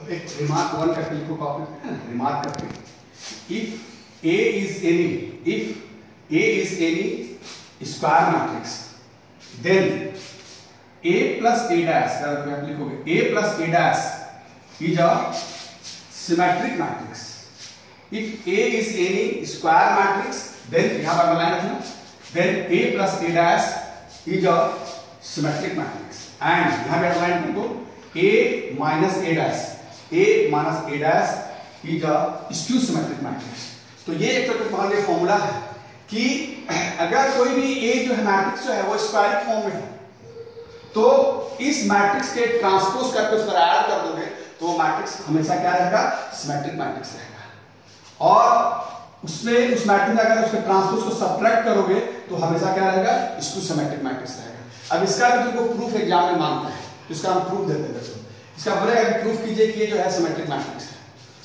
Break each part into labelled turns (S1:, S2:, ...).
S1: अब एक remark one करके लिखो कॉपी पे, रिमार्क करके, if A is any square matrix then a plus a dash, आप लिखोगे a plus a dash is a symmetric matrix. If a is any square matrix, then यहाँ पर बनाया था, then a plus a dash is a symmetric matrix. And यहाँ पे apply करो तो a minus a dash is a skew symmetric matrix. तो ये एक तरह का ये फॉर्मूला है कि अगर कोई भी a जो है मैट्रिक्स जो है वो स्क्वायरिक फॉर्म में है, तो इस मैट्रिक्स के ट्रांसपोज करके उसको ऐड कर दोगे तो वो मैट्रिक्स हमेशा क्या रहेगा, सिमेट्रिक मैट्रिक्स रहेगा। और उसमें उस मैट्रिक्स में अगर उसके ट्रांसपोज को सब्ट्रैक्ट करोगे तो हमेशा क्या रहेगा, स्क्यू सिमेट्रिक मैट्रिक्स रहेगा। अब इसका भी तुमको प्रूफ एग्जाम में मांगता है, इसका हम प्रूफ देते हैं। इसका बोलेगा प्रूफ कीजिए कि ये जो है सिमेट्रिक मैट्रिक्स है,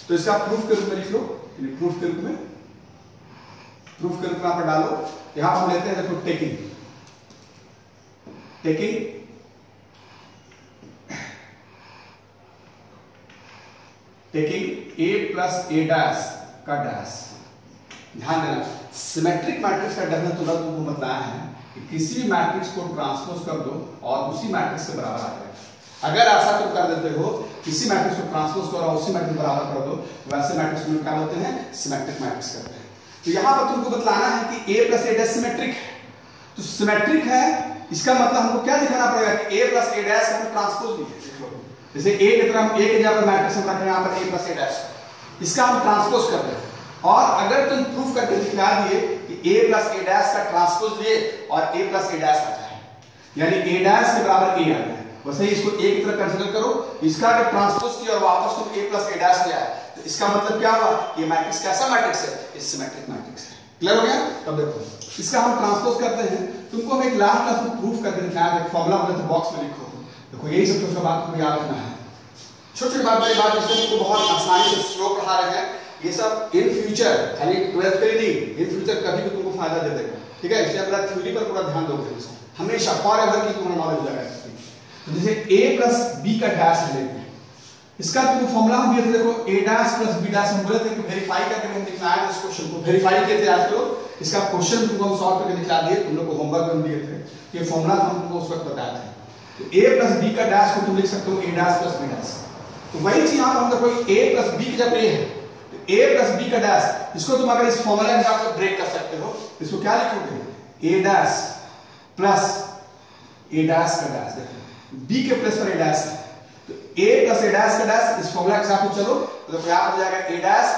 S1: तो इसका प्रूफ के रूप में लिख लो, प्रूफ के रूप में यहाँ पर डालो। यहां पर हम लेते हैं देखो taking a plus a dash का डैश। ध्यान देना, सिमेट्रिक मैट्रिक्स का डेफिनेशन तुरंत तुमको बताया है कि किसी भी मैट्रिक्स को ट्रांसपोज कर दो और उसी मैट्रिक्स के बराबर आ जाएगा। अगर ऐसा तुम कर देते हो, किसी मैट्रिक्स को ट्रांसपोज करो और उसी मैट्रिक्स बराबर कर दो, वैसे मैट्रिक्स में क्या होते हैं, सिमेट्रिक मैट्रिक्स करते हैं। तो यहां पर तुमको बतलाना है कि a plus a dash symmetric है, तो सिमेट्रिक है इसका मतलब हमको क्या दिखाना पड़ेगा कि a plus a dash का हम ट्रांसपोज लिए। जैसे a की तरह हम a के जगह पर मैट्रिक्स में रखें, यहां पर a plus a dash, इसका हम ट्रांसपोज कर रहे हैं। और अगर तुम प्रूफ करके दिखा दिए कि a plus a dash का ट्रांसपोज लिए और a plus a dash आ जाए, यानी a dash के बराबर a आ जाए, वैसे ही इसको a की तरह कंसीडर करो। इसका अगर ट्रांसपोज किया और वापस तुम a plus a dash ले आए, तो इसका मतलब क्या हुआ, ये मैट्रिक्स कैसा मैट्रिक्स है, ये सिमेट्रिक मैट्रिक्स है। क्लियर हो गया? तब देखो इसका हम ट्रांसपोज करते हैं, तुमको हम एक लास्ट क्लास में प्रूफ करके दिखाया, एक फॉर्मूला बोले तो बॉक्स में लिखो। देखो यही सब छोटा बात को याद रखना है, छोटी बात बड़ी बात इसको बहुत आसानी से स्लो पढ़ा रहे हैं। ये सब इन फ्यूचर, यानी 12th के लिए इन फ्यूचर कभी भी तुमको फायदा दे देगा, ठीक है? इसलिए अपना थ्योरी पर पूरा ध्यान दोगे, हमेशा फॉरएवर की तुम्हारा नॉलेज लगा है। तो जैसे a plus b का डैश लेते हैं, इसका तुमको फॉर्मूला हम दिए थे, देखो a dash plus b dash, हम बोले थे कि वेरीफाई करके हम दिखाया इस क्वेश्चन को, वेरीफाई किए थे आज तो इसका क्वेश्चन तुमको हम सॉल्व करके दिखा दिए, तुम लोग को होमवर्क में दिए थे, ये फॉर्मूला हम तुमको उस वक्त बताया था। तो a plus b का डैश को तुम लिख सकते हो a dash plus b dash। तो वही चीज यहां पर हम देखो a plus b की जब a है तो a plus b का डैश, इसको तुम अगर इस फॉर्मूला के हिसाब से ब्रेक कर सकते हो, इसको क्या लिखोगे, a dash plus a dash का डैश। देखो b के प्लेस पर a dash है, तो a plus a dash का डैश इस फॉर्मूला के हिसाब से चलो तो देखो यहां हो जाएगा a dash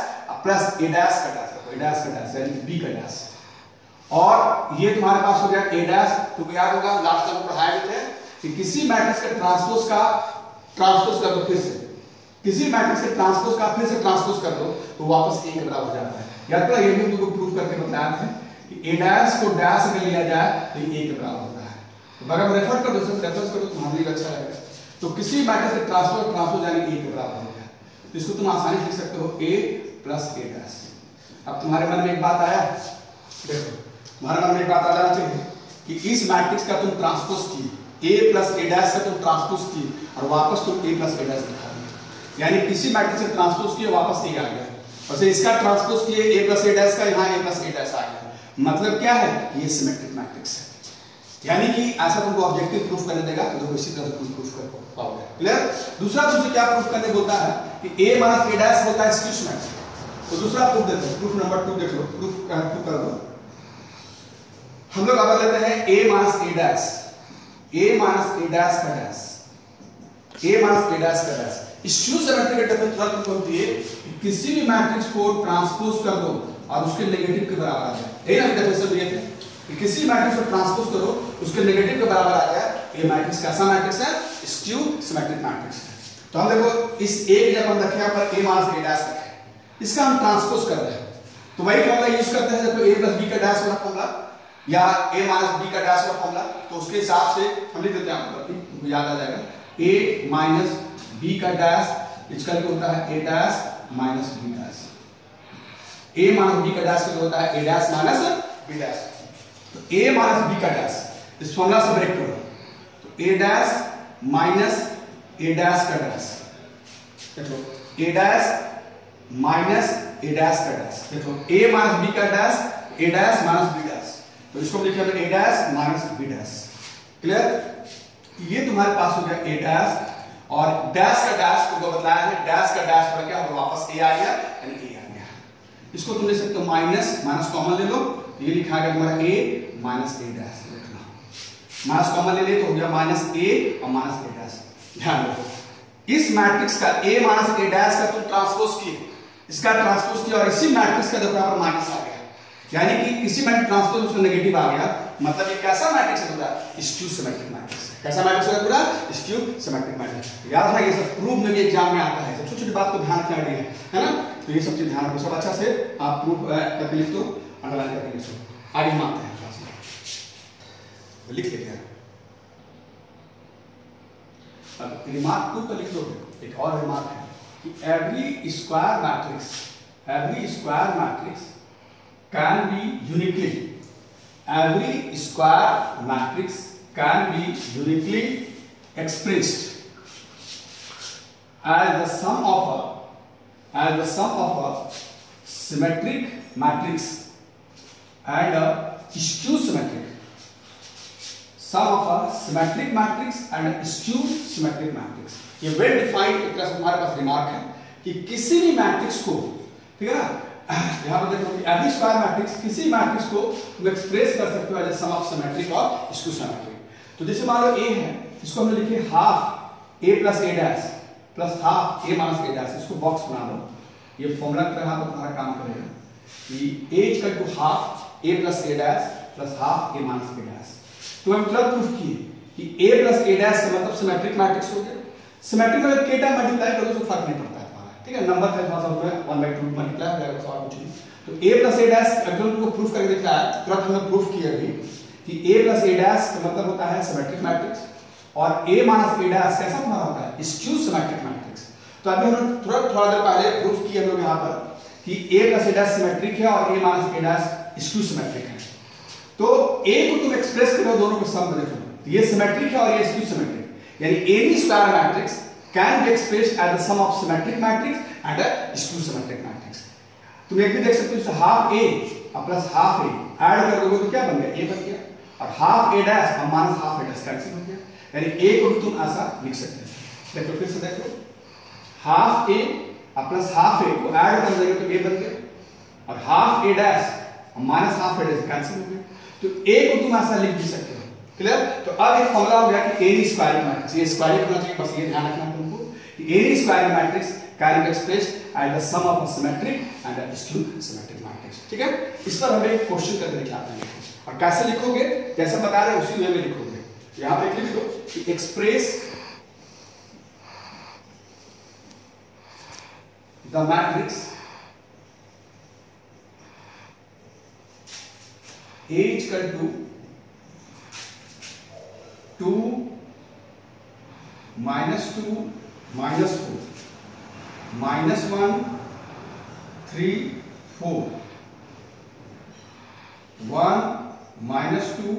S1: plus a dash का डैश, देखो a dash का डैश यानी b का डैश। और ये तुम्हारे पास हो गया a dash। तो याद होगा लास्ट टाइम पढ़ाए थे कि किसी मैट्रिक्स के ट्रांसपोज का ट्रांसपोज कर दो, फिर से किसी मैट्रिक्स के ट्रांसपोज का फिर से ट्रांसपोज कर दो तो वापस a के बराबर हो जाता है। याद करो, ये भी तुमको प्रूफ करके बताया था कि a dash को डैश अगर लिया जाए तो a के बराबर होता है। तो अगर रेफर कर दो, सब रेफरेंस करो, तुम्हारे लिए अच्छा रहेगा। तो किसी मैट्रिक्स के ट्रांसपोज यानी a के बराबर हो गया, तो इसको तुम आसानी से लिख सकते हो a plus a dash। अब तुम्हारे मन में एक बात आया, देखो तुम्हारे मन में एक बात आ जाना चाहिए कि इस मैट्रिक्स का तुम ट्रांसपोज किए, a plus a dash का तुम ट्रांसपोज किए और वापस तुम a plus a dash दिखा दिए, यानी किसी मैट्रिक्स से ट्रांसपोज किए वापस a आ गया, वैसे इसका ट्रांसपोज किए a plus a dash का, यहाँ a plus a dash आ गया। मतलब क्या है, ये सिमेट्रिक मैट्रिक्स है। यानी कि ऐसा तुमको ऑब्जेक्टिव प्रूफ करने देगा तो इसी तरह से तुम प्रूफ कर पाओगे। क्लियर? दूसरा तुमसे क्या प्रूफ करने बोलता है कि a minus a dash बोलता है स्क्यू सिमेट्रिक। तो दूसरा प्रूफ देते हैं, प्रूफ नंबर 2 देख लो, प्रूफ कर दो। हम लोग अब लेते हैं a minus a dash, a minus a dash का dash, a minus a dash का डैश। स्क्यू सिमेट्रिक के डेफिनेशन तुरंत तुमको दिए कि किसी भी मैट्रिक्स को ट्रांसपोज कर दो और उसके नेगेटिव के बराबर आ जाए, यही ना डेफिनेशन दिए थे कि किसी मैट्रिक्स को ट्रांसपोज करो उसके नेगेटिव के बराबर आ जाए, ये मैट्रिक्स कैसा मैट्रिक्स है, स्क्यू सिमेट्रिक मैट्रिक्स है। तो हम देखो इस a की जगह हम रखे यहाँ पर a minus a dash रखे, इसका हम ट्रांसपोज कर रहे हैं, तो वही फॉर्मूला यूज करते हैं, देखो a plus b का डैश वाला फॉर्मूला या a minus b का डैश वाला फॉर्मूला, तो उसके हिसाब से हम लिख देते हैं, आपको याद आ जाएगा a minus b का डैश, इसका क्या होता है a dash minus b dash, a minus b का डैश क्या होता है a dash minus b dash। तो a minus b का डैश इस फॉर्मूला से ब्रेक करो, तो a dash minus a dash का डैश, देखो A dash minus A dash का डैश, देखो ए माइनस बी का dash, A dash minus B dash, तो इसको लिखे हमने A dash minus B dash. Clear? ये तुम्हारे पास हो गया ए डैश, और डैश का डैश को बताया है, डैश का डैश पड़ गया और वापस ए आ गया, यानी ए आ गया। इसको तुम ले सकते हो माइनस, माइनस कॉमन ले लो, ये लिखा गया तुम्हारा ए माइनस ए डैश, लिखना माइनस कॉमन ले ले तो हो गया माइनस ए और माइनस ए डैश। ध्यान रखो इस मैट्रिक्स का ए माइनस ए डैश का तुम ट्रांसपोज किए, इसका ट्रांसपोज किया और इसी मैट्रिक्स का देखो यहाँ माइनस आ गया, यानी कि इसी मैट्रिक्स ट्रांसपोज उसमें नेगेटिव आ गया, मतलब ये कैसा मैट्रिक्स है पूरा? Skew symmetric matrix. कैसा मैट्रिक्स है पूरा? Skew symmetric matrix. याद रखना ये सब प्रूफ में भी एग्जाम में आता है, सब छोटी छोटी बात को ध्यान रखना है ना, तो ये सब चीज ध्यान रखो, सब अच्छा से आप प्रूफ करके लिख दो, अंडरलाइन करके लिख दो। आगे हम आते हैं क्लास में, लिख लेते हैं। अब रिमार्क 2 पर लिख दो, एक और रिमार्क है कि every square matrix can be uniquely, every square matrix can be uniquely expressed as the sum of a symmetric matrix and a skew symmetric, sum of a symmetric matrix and a skew symmetric matrix। ये well defined एक तरह से तुम्हारे पास remark है कि किसी भी matrix को, ठीक है ना, यहां पर देखो कि एवरी स्क्वायर मैट्रिक्स, किसी मैट्रिक्स को तुम एक्सप्रेस कर सकते हो एज सम ऑफ सिमेट्रिक और स्क्यू सिमेट्रिक। तो जैसे मान लो ए है, इसको हमने लिखे half A plus A dash plus half A minus A dash, इसको बॉक्स बना लो, ये फॉर्मूला की तरह तुम्हारा काम करेगा कि A equal to half A plus A dash plus half A minus A dash. तो हम तुरंत प्रूफ किए कि ए प्लस ए डैश का मतलब सिमेट्रिक मैट्रिक्स हो गया। सिमेट्रिक में के टाइम मल्टीप्लाई करो तो फर्क नहीं पड़ता है हमारा, ठीक है, नंबर का थोड़ा सा होता है 1/2 मल्टीप्लाई हो जाएगा, और कुछ नहीं। तो a प्लस a डैश अगर तुमको प्रूफ करके दिखाया, तुरंत हमने प्रूफ किया अभी कि a प्लस a डैश का मतलब होता है सिमेट्रिक मैट्रिक्स, और a माइनस a डैश कैसा तुम्हारा होता है? Skew symmetric matrix. तो अभी हमने तुरंत थोड़ा देर पहले प्रूफ किया हम लोग यहाँ पर कि a plus a dash symmetric है और a minus a dash skew symmetric है। तो a को तुम एक्सप्रेस करो दोनों को सम में देखो, तो ये सिमेट्रिक है और ये स्क्यू सिमेट्रिक, यानी any square matrix can be expressed as the sum of symmetric matrix and a skew symmetric matrix। तुम एक भी देख सकते हो, half A plus half A add कर दोगे तो क्या बन गया? ए बन गया, और हाफ ए डैश और माइनस हाफ ए डैश कैंसिल हो गया, यानी ए को भी तुम ऐसा लिख सकते हो। देखो फिर से देखो, हाफ ए प्लस हाफ ए को ऐड कर देंगे तो ए बन गया, और हाफ ए डैश और माइनस हाफ ए डैश कैंसिल हो गया, तो ए को तुम ऐसा लिख भी सकते हो। क्लियर? तो अब एक फॉर्मूला हो गया कि एनी स्क्वायरिंग मैट्रिक्स, ये स्क्वायरिंग होना चाहिए, बस ये ध्यान रखना तुमको कि any squaring matrix can be expressed as the sum of a symmetric and a skew symmetric matrix. ठीक है, इस पर हम एक क्वेश्चन करके दिखाते हैं, और कैसे लिखोगे जैसे बता रहे हैं उसी वे में लिखोगे। यहां पे लिख दो कि express the matrix A equal to 2 minus 2 minus 4 minus 1 3 4 1 minus 2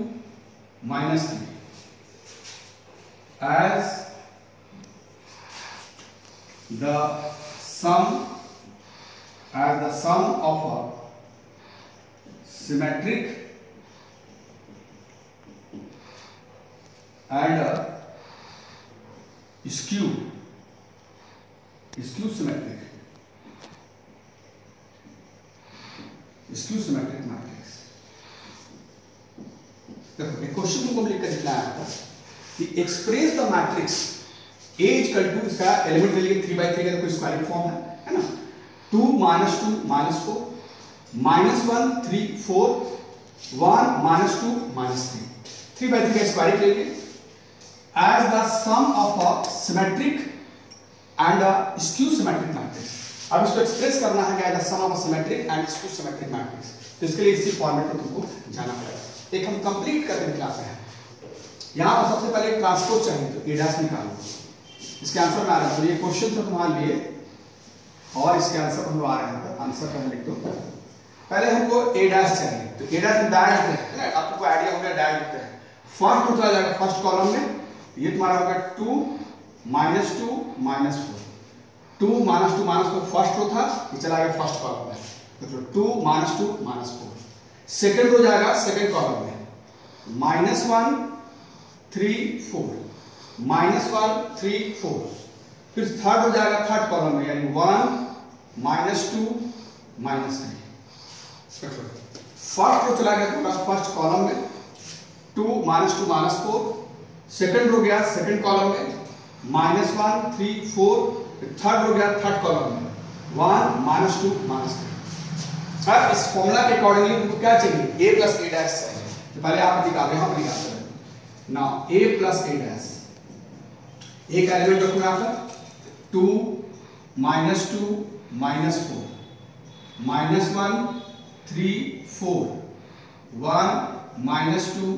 S1: minus 3 as the sum of a symmetric and a skew symmetric matrix. देखो एक क्वेश्चन को लिखकर दिखाया था कि express the matrix A equal to, इसका एलिमेंट ले लिए 3/3 का कोई स्क्वायरिंग फॉर्म है ना, 2 minus 2 minus 4 minus 1 3 4 1 minus 2 minus 3 3/3 का स्क्वायरिंग ले लिए as the sum of a symmetric and a skew symmetric matrix। अब इसको एक्सप्रेस करना है क्या, sum of a symmetric and skew symmetric matrix, तो इसके लिए इसी फॉर्मेट में तुमको जाना पड़ेगा। एक हम कंप्लीट करके दिखाते हैं। यहां पर सबसे पहले ट्रांसपोज चाहिए, तो a डैश निकालो, इसके आंसर में आ रहा है, तो ये क्वेश्चन तो तुम्हारे लिए और इसके आंसर हम आ रहे हैं, तो आंसर पहले लिख दो। पहले हमको a डैश चाहिए, तो a डैश में डायरेक्ट लिखते हैं, आपको आइडिया हो गया, डायरेक्ट लिखते हैं। फर्स्ट उठा जाएगा, फर्स्ट कॉलम में ये तुम्हारा होगा 2 minus 2 minus 4 2 -2 -4 फर्स्ट रो था, ये चला गया फर्स्ट कॉलम में, मतलब 2 -2 -4। सेकंड रो जाएगा सेकंड कॉलम में, -1 3 4 -1 3 4। फिर थर्ड हो जाएगा थर्ड कॉलम में, यानी 1 -2 -3। फर्स्ट रो चला गया तुम्हारा फर्स्ट कॉलम में, 2 -2 -4। सेकंड रो गया सेकंड कॉलम में, -1 3 4। थर्ड रो गया थर्ड कॉलम में, 1 -2 -3। अब इस फॉर्मूला के अकॉर्डिंगली तुमको क्या चाहिए, a + a' चाहिए। तो पहले आप निकालो, यहां पर निकालते हैं। नाउ a + a', एक एलिमेंट रखो यहां पर, 2 -2 -4 -1 3 4 1 -2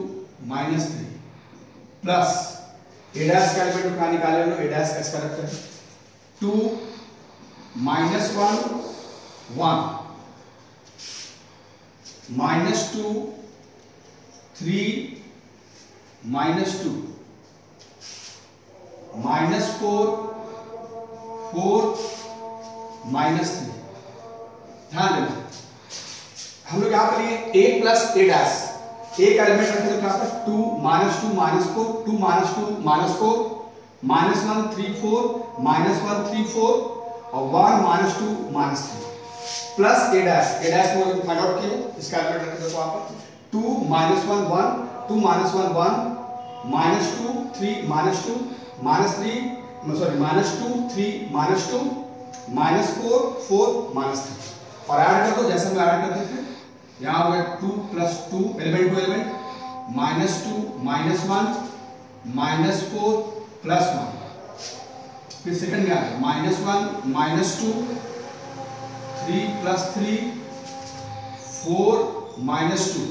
S1: -3 प्लस a' का एलिमेंट कहां निकाले हम लोग, a' कैसे रखते हैं, 2 -1 1 -2 3 -2 -4 4 -3। ध्यान देना, हम लोग यहाँ पर लिए a + a', एक एलिमेंट रखते हैं यहाँ पर 2 -2 -4 2 -2 -4 -1 3 4 -1 3 4 और 1 -2 -3 प्लस a' को फाइंड आउट किए, इसका एलिमेंट रख दो वहां पर, 2 -1 1 2 -1 1 -2 3 -2 -3 सॉरी -2 3 -2 -4 4 -3 और ऐड कर दो जैसे हम ऐड करते थे। यहां हो गया 2 + 2 एलिमेंट टू एलिमेंट, -2 -1 -4 +1। फिर सेकंड में आ गया -1 -2 3 + 3 4 -2।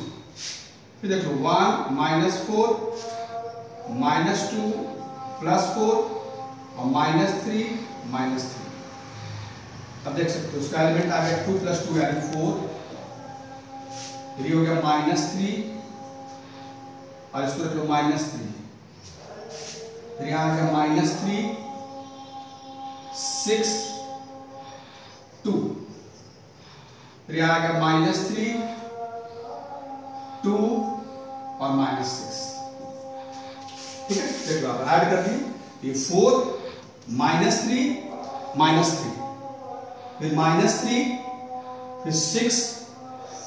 S1: फिर देखो 1 -4 -2 +4 और -3 -3। अब देख सकते हो उसका एलिमेंट आ गया 2 + 2 यानी 4। फिर ये हो गया -3 और इसको रख लो -3। फिर यहां आ गया -3 6 2। फिर यहां आ गया -3 2 और -6। ठीक है, देखो आप ऐड कर दिए, ये 4 -3 -3 फिर -3 फिर 6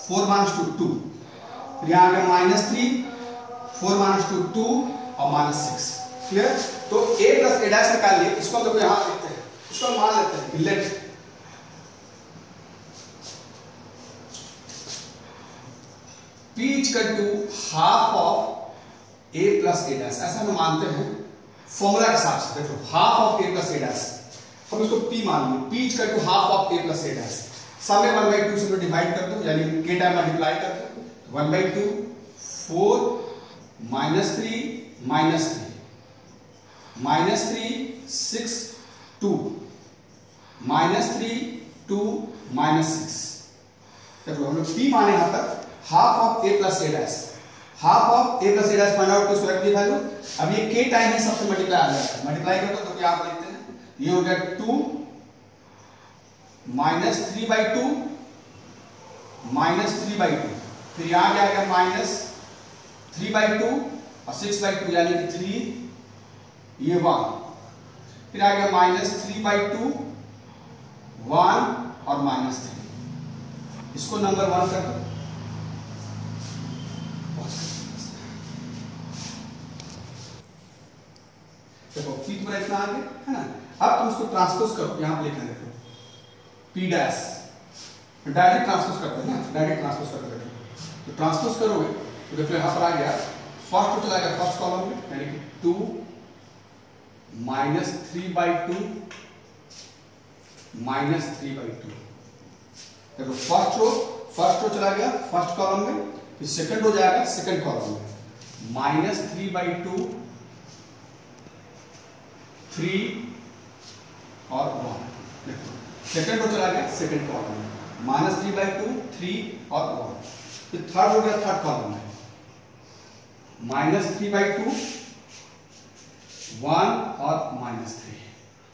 S1: 4 -2 2। फिर यहां आ गया -3 4 -2 2 और -6। क्लियर, तो a + a' निकाल लिए, इसको हम लोग यहां लिखते हैं, इसको हम मान लेते हैं let p = half of a + a', ऐसा हम मानते हैं फॉर्मूला के हिसाब से। देखो हाफ ऑफ a + a', हम इसको p मान लिए, p = half of a + a'। सामने 1/2 से डिवाइड कर दो, यानी k टाइम मल्टीप्लाई कर दो, 1/2 4 -3 -3 6 2 -3 2 -6। देखो हम लोग p माने यहां पर half of a + a', half of a + a' find out किसको रख दिया वैल्यू। अब ये k टाइम है सबसे मल्टीप्लाई आ जाएगा, मल्टीप्लाई कर दो तो क्या आप लिखते हैं, ये हो गया 2 -3/2 -3/2। फिर यहां क्या आएगा -3/2 और 6/2 यानी कि 3 ये 1। फिर आ गया -3/2 1 और -3, इसको नंबर 1 कर दो। देखो p तुम्हारा इतना आ गया है ना। अब तुम उसको ट्रांसपोज करो, यहां पे लिखा देखो p' डायरेक्ट ट्रांसपोज करते हैं ना, डायरेक्ट ट्रांसपोज करते हैं। तो ट्रांसपोज करोगे तो देखो यहां पर आ गया फर्स्ट तो चला गया फर्स्ट कॉलम में, यानी कि 2 -3/2 -3/2। देखो फर्स्ट रो चला गया फर्स्ट कॉलम में, फिर सेकंड रो जाएगा सेकंड कॉलम में, -3/2 3 और 1। देखो सेकंड रो चला गया सेकंड कॉलम में, -3/2 3 और 1। फिर थर्ड हो गया थर्ड कॉलम में, -3/2 1 और -3।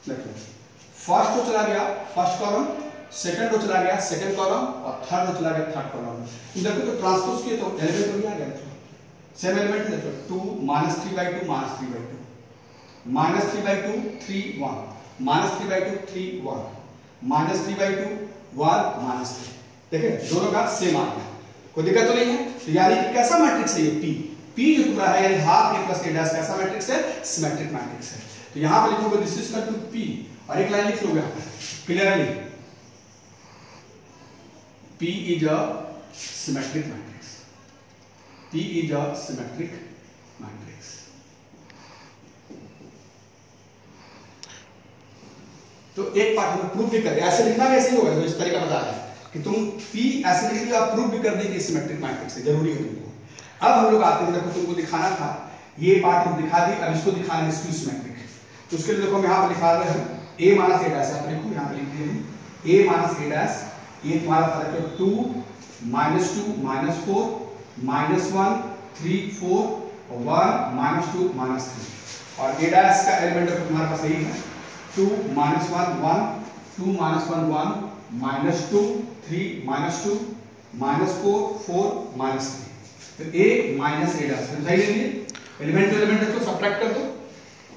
S1: देखो फर्स्ट रो चला गया फर्स्ट कॉलम, सेकंड रो चला गया सेकंड कॉलम और थर्ड रो चला गया थर्ड कॉलम। देखो तो ट्रांसपोज किए तो एलिमेंट वही आ गया, सेम एलिमेंट है। देखो 2 -3/2 -3/2 -3/2 3 1 -3/2 3 1 -3/2 1 -3। देखिए दोनों का सेम आ गया, कोई दिक्कत तो नहीं है। तो यानी कि कैसा मैट्रिक्स है ये P? P जो पूरा है यानी हाफ A + A डैश कैसा मैट्रिक्स है? सिमेट्रिक मैट्रिक्स है। तो यहां पर लिखोगे this is equal to P और एक लाइन लिख लोगे clearly P is a symmetric matrix. P is a symmetric matrix. तो एक पार्ट हम प्रूव भी करें, ऐसे लिखना भी ऐसे ही होगा जो इस तरीका बता रहे हैं कि तुम P ऐसे लिख लिया आप प्रूव भी कर देंगे सिमेट्रिक मैट्रिक्स है, जरूरी है तुमको। अब हम लोग आते हैं, देखो तुमको दिखाना था ये पार्ट हम दिखा दी, अब इसको दिखाना है स्क्यू सिमेट्रिक। तो उसके लिए देखो हम यहाँ पर लिखा रहे हैं A - A डैश, आप लिखो यहाँ पे लिख दिए A - A डैश, ये तुम्हारा था 2 -2 -4 -1 3 4 1 -2 -3 और A डैश का एलिमेंट तुम्हारे पास यही है 2 -1 1 2 -1 1 -2 3 -2 -4 4 -3। तो A - A डैश सही लेंगे, एलिमेंट टू एलिमेंट रखो, सब्ट्रैक्ट कर दो।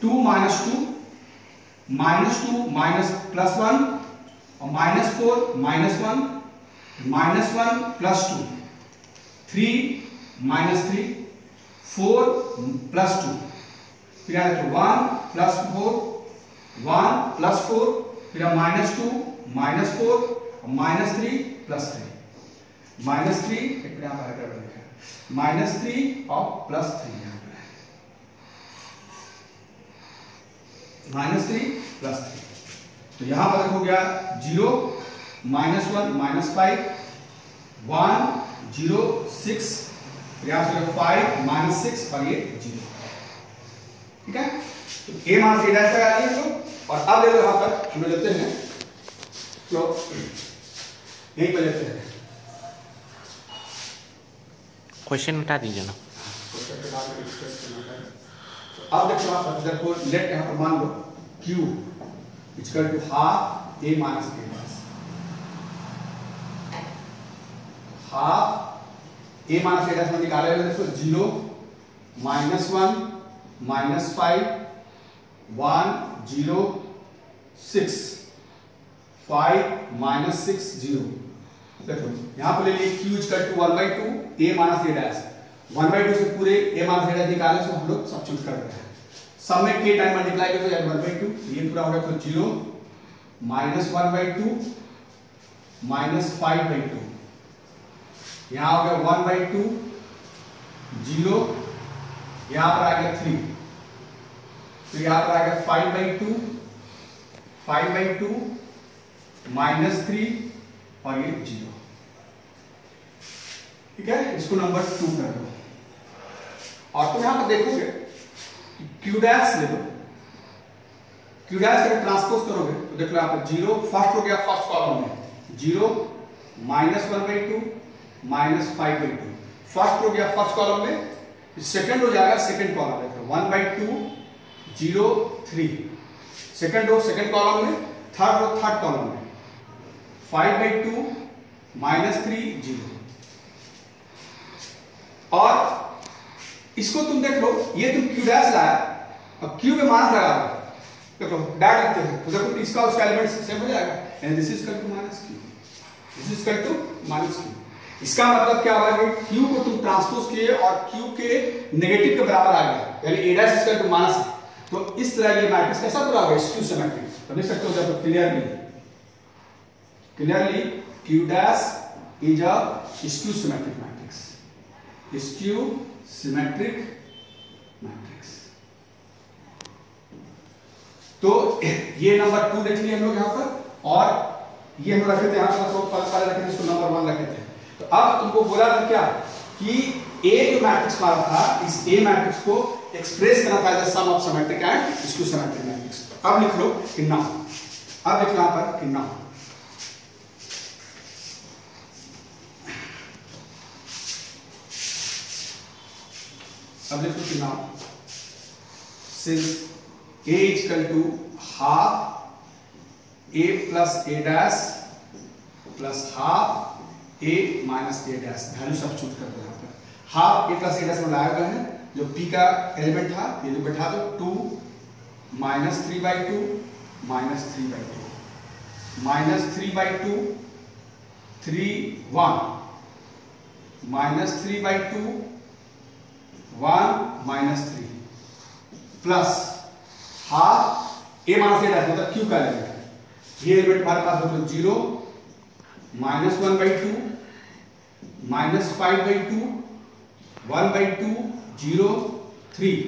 S1: 2 -2 -2 +1 और -4 -1 -1 +2 3 -3 4 +2 फिर यहाँ देखो 1 +4 1 +4 फिर -2 -4 -3 +3 -3 एक यहाँ पर -3 और +3 यहाँ पर -3 +3। तो यहां पर देखो गया 0 -1 -5 1 0 6 यहां से 5 -6 और ये 0। ठीक है, तो A - A डैश लगा लिए तो। और अब ले लो यहां पर हम लेते हैं तो यहीं पर लेते हैं
S2: क्वेश्चन हटा दीजिए ना।
S1: अब देखो यहां पर देखो लेट यहां पर मान लो Q equal to half A - A dash, half A - A dash में निकाले हुए देखो 0 -1 -5 1 0 6 5 -6 0। देखो यहां पर ले लिए Q equal to 1/2 A - A dash, 1/2 से पूरे A - A डैश निकाले तो हम लोग सब्स्टिट्यूट कर रहे हैं। सब में k टाइम मल्टीप्लाई करो यार 1/2 ये पूरा हो गया तो 0 -1/2 -5/2 यहां हो गया 1/2 0 यहां पर आ गया 3 तो यहां पर आ गया 5/2 -3 और ये 0। ठीक है, इसको नंबर 2 कर दो और तुम यहां पर देखोगे Q डैश ले लो, Q डैश अगर ट्रांसपोज करोगे तो देख लो यहां पर 0 फर्स्ट हो गया फर्स्ट कॉलम में 0 -1/2 -5/2 फर्स्ट हो गया फर्स्ट कॉलम में, सेकंड हो जाएगा सेकंड कॉलम में 1/2 0 3 सेकंड रो सेकंड कॉलम में, थर्ड रो थर्ड कॉलम में 5/2 -3 0। और इसको तुम देख लो ये तुम Q डैश लाया और Q में माइनस लगा दो, देखो डैट लिखते हैं तो देखो इसका उसका एलिमेंट सेम हो जाएगा and this is equal to -Q, this is equal to -Q। इसका मतलब क्या हुआ कि Q को तुम ट्रांसपोज किए और Q के नेगेटिव के बराबर आ गया यानी A डैश इक्वल टू -, तो इस तरह ये मैट्रिक्स कैसा पूरा होगा स्क्यू सिमेट्रिक। तो देख सकते हो जब clearly Q dash is a skew symmetric matrix, skew symmetric matrix. तो ये नंबर 2 देख लिए हम लोग यहां पर और ये हम रखे थे यहां पर पहले रखे थे इसको नंबर 1 रखे थे। तो अब तुमको बोला था क्या कि A जो मैट्रिक्स हमारा था इस A मैट्रिक्स को एक्सप्रेस करना था as sum of symmetric and skew symmetric matrix. अब लिख लो कि नाउ, अब लिख लो यहां पर कि नाउ अब देखो कि now since A equal to half A plus A dash plus half A minus A dash, value substitute कर दो यहाँ पर। Half A plus A dash में लाया गया है, जो पी का एलिमेंट था ये जो बैठा दो, 2 minus 3/2 minus 3/2 minus 3/2 3 1 minus 3/2 1 minus 3 plus half A minus A dash मतलब क्यू का एलिमेंट है, ये एलिमेंट हमारे पास हो 0 माइनस 1/2 माइनस 5/2 1/2 0 3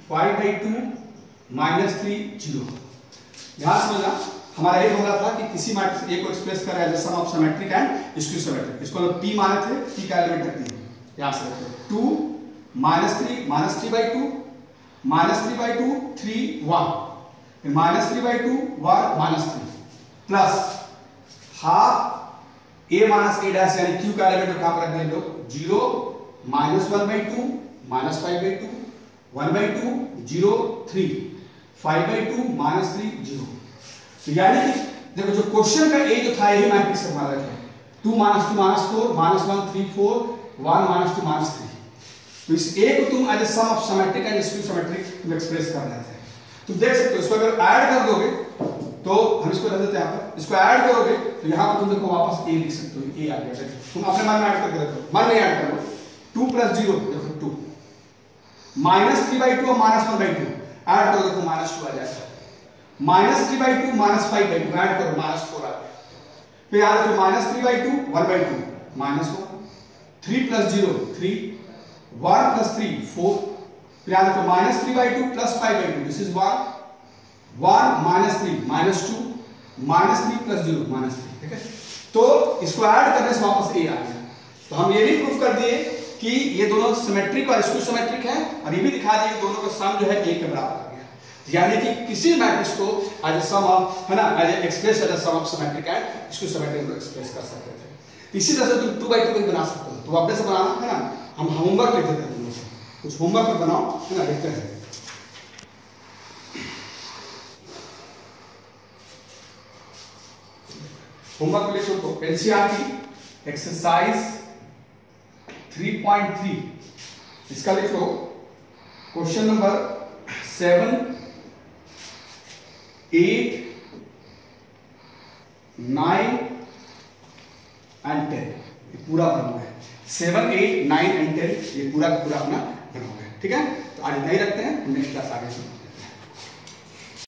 S1: 5/2 माइनस 3 0। ध्यान समझना, हमारा ये बोला था कि किसी मैट्रिक्स ए को एक्सप्रेस कर रहा है sum of symmetric and skew symmetric, इसको हम पी माने थे, पी का एलिमेंट रखते हैं, यहां से रखते हैं 2 minus 3 minus 3/2 minus 3/2 3 1 minus 3/2 1 minus 3 plus half A minus A dash यानी क्यू का एलिमेंट कहां पर रख देंगे लोग 0 माइनस 1/2 माइनस 5/2 1/2 0 3 5/2 माइनस 3 0। तो यानी कि देखो जो क्वेश्चन का ए जो था यही मैट्रिक्स हमारा है 2 minus 2 minus 4 minus 1 3 4 1 minus 2 minus 3। तो इस ए को तुम as A sum of symmetric and skew symmetric तुम एक्सप्रेस कर रहे थे। तुम देख सकते हो इसको अगर ऐड कर दोगे तो हम इसको रख देते हैं यहाँ पर, इसको ऐड करोगे तो यहाँ पर तुम देखो वापस ए लिख सकते हो, ए आ गया। तुम अपने मन में ऐड करके रखो, मन में ऐड कर लो 2 प्लस 0 देखो 2 माइनस 3/2 और माइनस 1/2 ऐड करो देखो माइनस 2 आ जाएगा, माइनस 3/2 माइनस 5/2 ऐड करो माइनस 4 आ गया। फिर याद रखो माइनस 3/2 1/2 माइनस 1 3 प्लस 0 3 1 प्लस 3 4 फिर याद रखो minus 3/2 plus 5/2 this is 1 1 minus 3 minus 2 minus 3 plus 0 minus 3। ठीक है, तो इसको ऐड करने से वापस ए आ गया। तो हम ये भी प्रूफ कर दिए कि ये दोनों सिमेट्रिक और स्क्यू सिमेट्रिक है, और ये भी दिखा दिए दोनों का सम जो है ए के बराबर आ गया। यानी कि किसी मैट्रिक्स को एज ए सम ऑफ है ना as A express as A sum of symmetric and skew symmetric को एक्सप्रेस कर सकते थे। इसी तरह से तुम 2/2 को बना सकते हो, तो अपने से बनाना है ना, हम होमवर्क लिख देते हैं, तुम लोग कुछ होमवर्क पर बनाओ है ना, लिखते हैं। होमवर्क लिखो तो एनसीईआरटी एक्सरसाइज 3.3 इसका लिखो क्वेश्चन नंबर 7 8 9 एंड 10 ये पूरा बना हुआ है। 7 8 9 एंड 10 ये पूरा का पूरा अपना बना हुआ है। ठीक है, तो आज नहीं रखते हैं, नेक्स्ट क्लास आगे